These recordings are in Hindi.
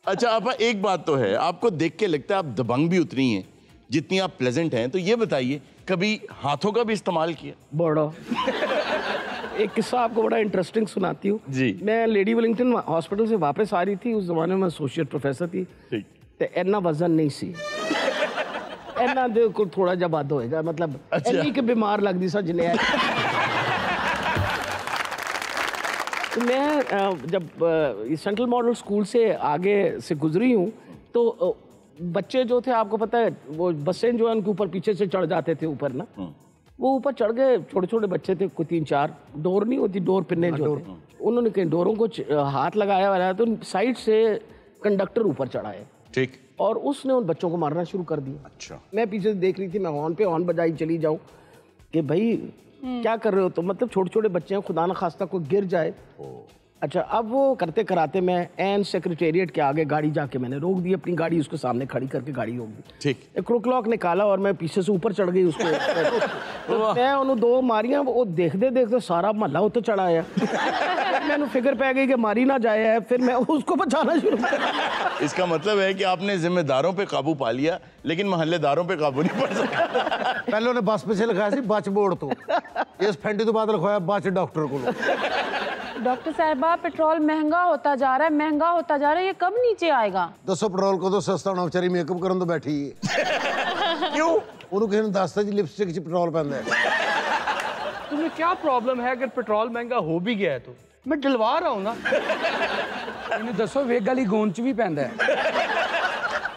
अच्छा आपा, एक बात तो है, आपको देख के लगता है आप दबंग भी उतनी हैं जितनी आप प्लेजेंट हैं, तो ये बताइए कभी हाथों का भी इस्तेमाल किया? बड़ा एक किस्सा आपको बड़ा इंटरेस्टिंग सुनाती हूँ जी। मैं लेडी वेलिंगटन हॉस्पिटल से वापस आ रही थी, उस जमाने में एसोसिएट प्रोफेसर थी, तो इतना वजन नहीं सी इतना दे को थोड़ा जब बात होएगा, मतलब इन्नी के बीमार लगती सा जिन्हें तो मैं जब सेंट्रल मॉडल स्कूल से आगे से गुजरी हूँ तो बच्चे जो थे आपको पता है वो बसें जो है उनके ऊपर पीछे से चढ़ जाते थे ऊपर ना, वो ऊपर चढ़ गए, छोटे छोटे बच्चे थे, कोई 3-4 डोर नहीं होती, डोर पिन्ने जो थे, उन्होंने कहीं डोरों को हाथ लगाया हुआ तो साइड से कंडक्टर ऊपर चढ़ा है, ठीक, और उसने उन बच्चों को मारना शुरू कर दिया। अच्छा। मैं पीछे से देख रही थी, मैं हॉर्न पे हॉर्न बजाई चली जाऊं कि भाई क्या कर रहे हो, तो मतलब छोटे छोटे बच्चे हैं, खुदा न खास्ता कोई गिर जाए। अच्छा, अब वो करते कराते मैं एन सेक्रेटेरिएट के आगे गाड़ी जाके मैंने रोक दी, अपनी गाड़ी उसके सामने खड़ी करके गाड़ी रोक दी, ठीक, एक क्लॉक निकाला और मैं पीछे से ऊपर चढ़ गई उसको तो मैं उन्होंने 2 मारियां, वो देखते देखते सारा महल्ला उतर चढ़ा आया मैंने फिक्र पै गई कि मारी ना जाए है, फिर मैं उसको बचाना शुरू कर। इसका मतलब है कि आपने जिम्मेदारों पे काबू पा लिया लेकिन मोहल्लेदारों पे काबू नहीं पा सका। पहले उन्हें बस पे लिखाया सी बच बोर्ड तो इस फैंटी तो बाद लिखवाया बच डॉक्टर को। डॉक्टर साहबा पेट्रोल महंगा होता जा रहा है, महंगा होता जा रहा है, ये कब नीचे आएगा? 200 पेट्रोल को तो सस्ता होना, बेचारी मेकअप करन तो बैठी है। क्यों? उन्होंने किसी ने दसता जी लिपस्टिक च पेट्रोल पैंदा है। तुम्हें क्या प्रॉब्लम है अगर पेट्रोल महंगा हो भी गया है तो? मैं डलवा रहा हूँ ना। इन्हें दसो विग वाली गोंद च भी पैंदा है।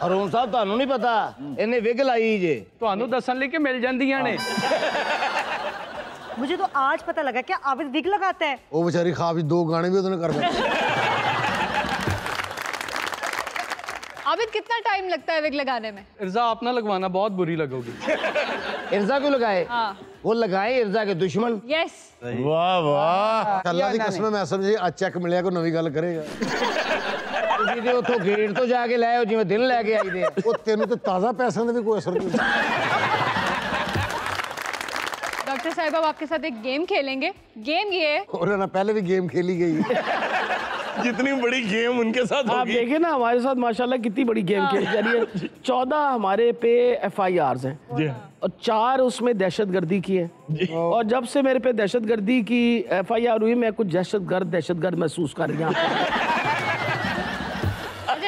अरुण साहब ਤੁਹਾਨੂੰ नहीं पता इन्हें विग लाई जे ਤੁਹਾਨੂੰ ਦੱਸਣ ਲਈ ਕਿ ਮਿਲ ਜਾਂਦੀਆਂ ਨੇ। मुझे तो आज पता लगा क्या आबिद विग लगाता है। वो बेचारी खा भी 2 गाने भी उन्होंने कर दिए। आबिद कितना टाइम लगता है विग लगाने में? इर्जा आप ना लगवाना, बहुत बुरी लगोगी। इर्जा क्यों लगाए? हाँ। वो लगाए इर्जा के दुश्मन। यस। वाह वाह। अल्लाह दी कसम मैं समझी आज चेक मिलेगा कोई नवी गल करेगा। ਤੁਸੀਂ ਤੇ ਉੱਥੋਂ ਗੇਟ ਤੋਂ ਜਾ ਕੇ ਲੈ ਆਓ ਜਿਵੇਂ ਦਿਨ ਲੈ ਕੇ ਆਈਦੇ ਆ। ਉਹ ਤੈਨੂੰ ਤੇ ਤਾਜ਼ਾ ਪੈਸਿਆਂ ਦਾ ਵੀ ਕੋਈ ਅਸਰ ਨਹੀਂ। डॉक्टर साहब अब आपके साथ एक गेम खेलेंगे। गेम ये है, और ना पहले भी गेम खेली गई। जितनी बड़ी गेम उनके साथ आप देखे ना हमारे साथ माशाल्लाह कितनी बड़ी गेम खेली जा रही है। 14 हमारे पे FIRs हैं और 4 उसमें दहशतगर्दी की है, और जब से मेरे पे दहशतगर्दी की FIR हुई मैं कुछ दहशतगर्द महसूस कर रही हूँ।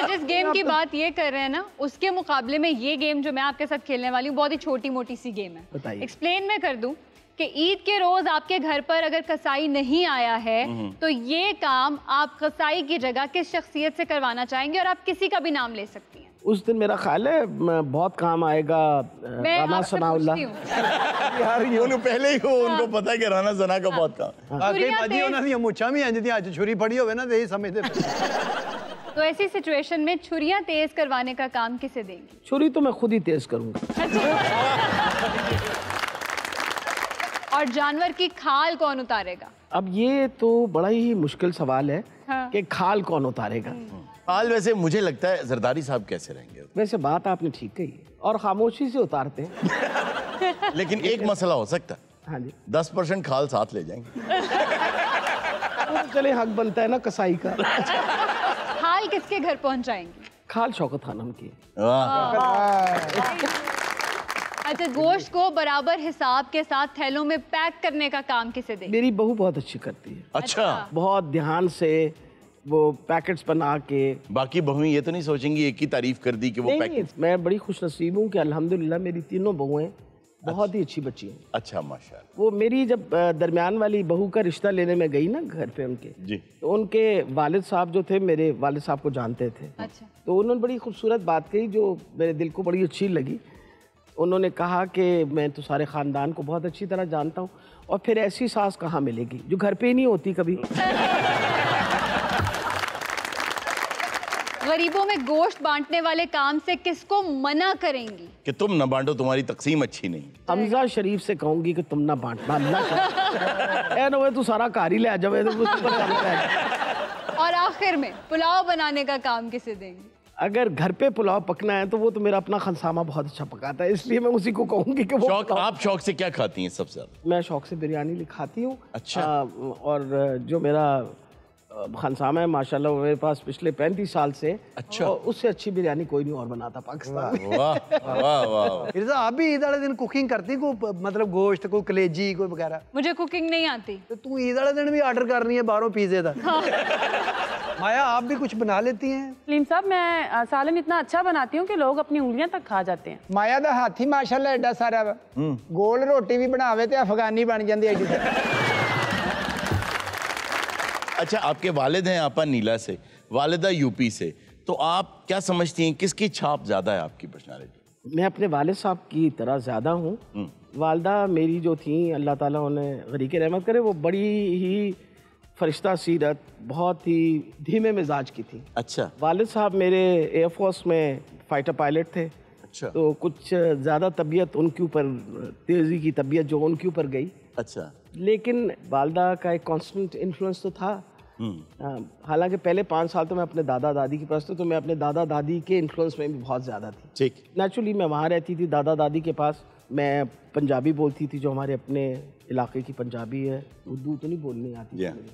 जिस गेम की बात ये कर रहे हैं ना, उसके मुकाबले में ये गेम जो मैं आपके साथ खेलने वाली हूँ बहुत ही छोटी मोटी सी गेम है। एक्सप्लेन मैं कर दूं कि ईद के रोज आपके घर पर अगर कसाई नहीं आया है तो ये काम आप कसाई की जगह किस शख्सियत से करवाना चाहेंगे, और आप किसी का भी नाम ले सकती हैं। उस दिन मेरा ख्याल है बहुत काम आएगा राना सनाउल्लाह। यार ये पहले ही हो उनको पता है कि राना सना का बहुत काम। बाकी बाजी उन्हां दी मुच्छां भी इंज दी आज छुरी फड़ी होवे ना ते समझदे। तो ऐसी सिचुएशन में छुरियां तेज करवाने का काम किसे देंगी? छुरी तो मैं खुद ही तेज करूंगा। और जानवर की खाल कौन उतारेगा? अब ये तो बड़ा ही मुश्किल सवाल है कि खाल कौन उतारेगा। खाल वैसे मुझे लगता है जरदारी साहब कैसे रहेंगे। वैसे बात आपने ठीक कही है, और खामोशी से उतारते हैं। लेकिन एक मसला हो सकता है। हाँ जी। 10% खाल साथ ले जाएंगे। चले हक बनता है ना कसाई का। खाल किसके घर पहुंचाएंगे? खाल शौकत खानम की। अच्छा, गोश्त को बराबर हिसाब के साथ थैलों में पैक करने का काम किसे देंगे? मेरी बहू बहुत अच्छी करती है। अच्छा। बहुत ध्यान से वो पैकेट्स बना के। बाकी बहुएं ये तो नहीं सोचेंगी एक ही तारीफ कर दी कि वो पैकेट। मैं बड़ी खुश नसीब हूँ कि अल्हम्दुलिल्लाह मेरी तीनों बहुएं बहुत ही अच्छी बच्ची हैं। अच्छा माशाल्लाह। वो मेरी जब दरमियान वाली बहू का रिश्ता लेने में गई ना घर पे उनके जी, तो उनके वालिद साहब जो थे मेरे वालिद साहब को जानते थे। अच्छा। तो उन्होंने बड़ी खूबसूरत बात कही जो मेरे दिल को बड़ी अच्छी लगी। उन्होंने कहा कि मैं तो सारे ख़ानदान को बहुत अच्छी तरह जानता हूँ, और फिर ऐसी सास कहाँ मिलेगी जो घर पे ही नहीं होती कभी। गरीबों में गोश्त बांटने वाले काम से किसको मना करेंगी कि तुम न बांटो, तुम्हारी तकसीम अच्छी नहीं? हमजा शरीफ से कहूंगी कि तुम ना बांटना, अल्लाह तू सारा कार ही ले आ जावे। और आखिर में पुलाव बनाने का काम किसे देंगे? अगर घर पे पुलाव पकना है तो वो तो मेरा अपना खनसामा बहुत अच्छा पकाता है, इसलिए मैं उसी को कहूंगी कि वो शौक। आप शौक से क्या खाती हैं सबसे ज्यादा? मैं शौक से बिरयानी खाती हूँ। अच्छा। और जो मेरा खानसामा है माशाल्लाह, मेरे पास पिछले 35 साल से। अच्छा। और उससे अच्छी बिरयानी कोई नहीं और बनाता पाकिस्तान में। वाह वाह वाह। फिर तो आप भी ईद वाले दिन कुकिंग करती को, मतलब गोश्त कोई कलेजी कोई वगैरह? मुझे कुकिंग नहीं आती। तो तू ईद वाले दिन भी ऑर्डर करनी है बाहरों पिज़्ज़े का? माया आप भी कुछ बना लेती हैं? सलीम साहब मैं सालन इतना अच्छा बनाती हूँ कि लोग अपनी उंगलियां तक खा जाते हैं। माया दा हाथी माशाल्लाह एडा सारा वा, गोल रोटी भी बनावे ते अफगानी बन जाती है एडी। अच्छा, आपके वालिद हैं आपा नीला से, वालिदा यूपी से, तो आप क्या समझती हैं किसकी छाप ज्यादा है आपकी पर्सनालिटी? मैं अपने वालिद साहब की तरह ज़्यादा हूँ। वालदा मेरी जो थी, अल्लाह ताला उन्हें गरीक रहमत करे, वो बड़ी ही फरिश्ता सीरत, बहुत ही धीमे मिजाज की थी। अच्छा। वालिद साहब मेरे एयरफोर्स में फाइटर पायलट थे। अच्छा। तो कुछ ज़्यादा तबीयत उनके ऊपर, तेज़ी की तबीयत जो उनके ऊपर गई। अच्छा। लेकिन वालदा का एक कांस्टेंट इन्फ्लुएंस तो था। हालांकि पहले 5 साल तो मैं अपने दादा दादी के पास था, तो मैं अपने दादा दादी के इन्फ्लुएंस में भी बहुत ज़्यादा थी। ठीक। नेचुरली मैं वहाँ रहती थी दादा दादी के पास। मैं पंजाबी बोलती थी, जो हमारे अपने इलाके की पंजाबी है, उर्दू तो नहीं बोलनी आती थी मुझे।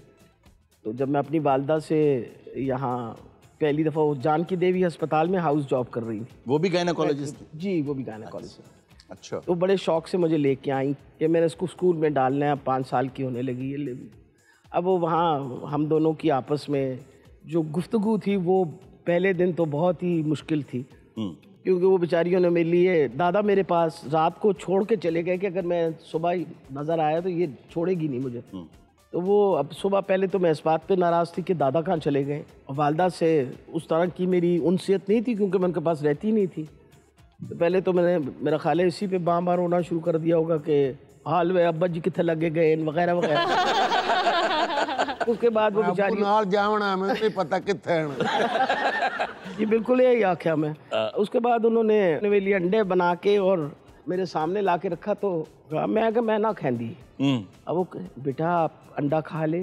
तो जब मैं अपनी वालदा से यहाँ पहली दफ़ा वो जानकी देवी अस्पताल में हाउस जॉब कर रही थी। वो भी गायनेकोलॉजिस्ट? जी, वो भी गायनेकोलॉजिस्ट। अच्छा। तो बड़े शौक से मुझे लेके आई कि मैंने इसको स्कूल में डालना है। 5 साल की होने लगी है। अब वो वहाँ हम दोनों की आपस में जो गुफ्तगू थी, वो पहले दिन तो बहुत ही मुश्किल थी, क्योंकि वो बेचारियों ने मेरे लिए, दादा मेरे पास रात को छोड़ के चले गए कि अगर मैं सुबह ही नज़र आया तो ये छोड़ेगी नहीं मुझे। तो वो अब सुबह, पहले तो मैं इस बात पे नाराज़ थी कि दादा कहाँ चले गए, और वालदा से उस तरह की मेरी उनसियत नहीं थी क्योंकि मैं उनके पास रहती नहीं थी। तो पहले तो मैंने, मेरा ख्याल है, इसी पे बार बार रोना शुरू कर दिया होगा कि हाल वे अब्बा जी कितने लगे गए वगैरह वगैरह। उसके बाद वो बेचारी नाल जावना मैं नहीं पता किथे ये बिल्कुल यही आख्या मैं। उसके बाद उन्होंने मेरे लिए अंडे बना के और मेरे सामने ला के रखा, तो मैं कहा मैं ना खांदी। अब वो बेटा आप अंडा खा ले।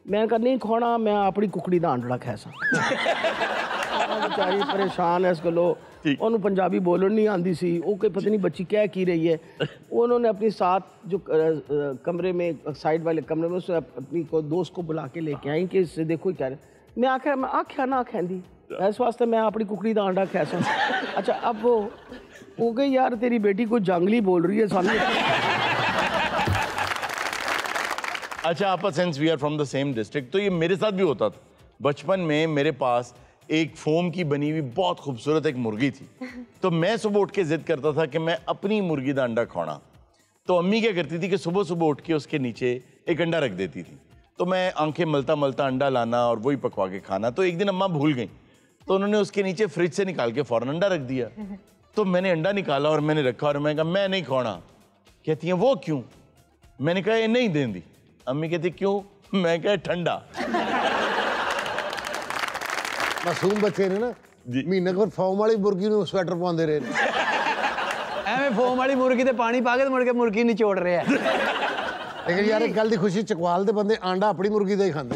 मैं कहा नहीं खाना, मैं अपनी कुकड़ी का अंडा खा सा। बेचारी परेशान है इस गलो, ਉਹਨੂੰ ਪੰਜਾਬੀ बोलन नहीं आती सी। वो कोई पता नहीं बच्ची क्या की रही है। उन्होंने अपने साथ जो कमरे में, साइड वाले कमरे में, उससे अपनी को दोस्त को बुला के लेके आई कि इससे देखो क्या रहे। मैं आख्या मैं आख्या ना खांदी, इस वास्ते मैं अपनी कुकड़ी का अंडा खा सा। अच्छा, अब वो हो गई यार तेरी बेटी को जंगली बोल रही है सामने। अच्छा आपा, since we are from the same district, तो ये मेरे साथ भी होता था। बचपन में मेरे पास एक फोम की बनी हुई बहुत खूबसूरत एक मुर्गी थी, तो मैं सुबह उठ के जिद करता था कि मैं अपनी मुर्गी का अंडा खाना। तो अम्मी क्या करती थी कि सुबह सुबह उठ के उसके नीचे एक अंडा रख देती थी, तो मैं आंखें मलता मलता अंडा लाना और वही पकवा के खाना। तो एक दिन अम्मा भूल गई, तो उन्होंने उसके नीचे फ्रिज से निकाल के फौरन अंडा रख दिया। तो मैंने अंडा निकाला और मैंने रखा और मैं कहा मैं नहीं खाना। कहती हैं वो क्यों? मैंने कहा ये नहीं देंदी। अम्मी कहती क्यों? मैं कहा ठंडा। मासूम बच्चे ने ना महीने को फॉर्म वाली मुर्गी ਨੂੰ स्वेटर पाਉਂਦੇ ਰਹੇ ਨੇ। ਐਵੇਂ ਫੋਮ ਵਾਲੀ ਮੁਰਗੀ ਤੇ ਪਾਣੀ ਪਾ ਕੇ ਮੁੜ ਕੇ ਮੁਰਗੀ ਨਿਚੋੜ ਰਿਹਾ। ਲੇਕਿਨ ਯਾਰ ਇੱਕ ਗੱਲ ਦੀ ਖੁਸ਼ੀ, ਚਕਵਾਲ ਦੇ ਬੰਦੇ ਆਂਡਾ ਆਪਣੀ ਮੁਰਗੀ ਦਾ ਹੀ ਖਾਂਦੇ।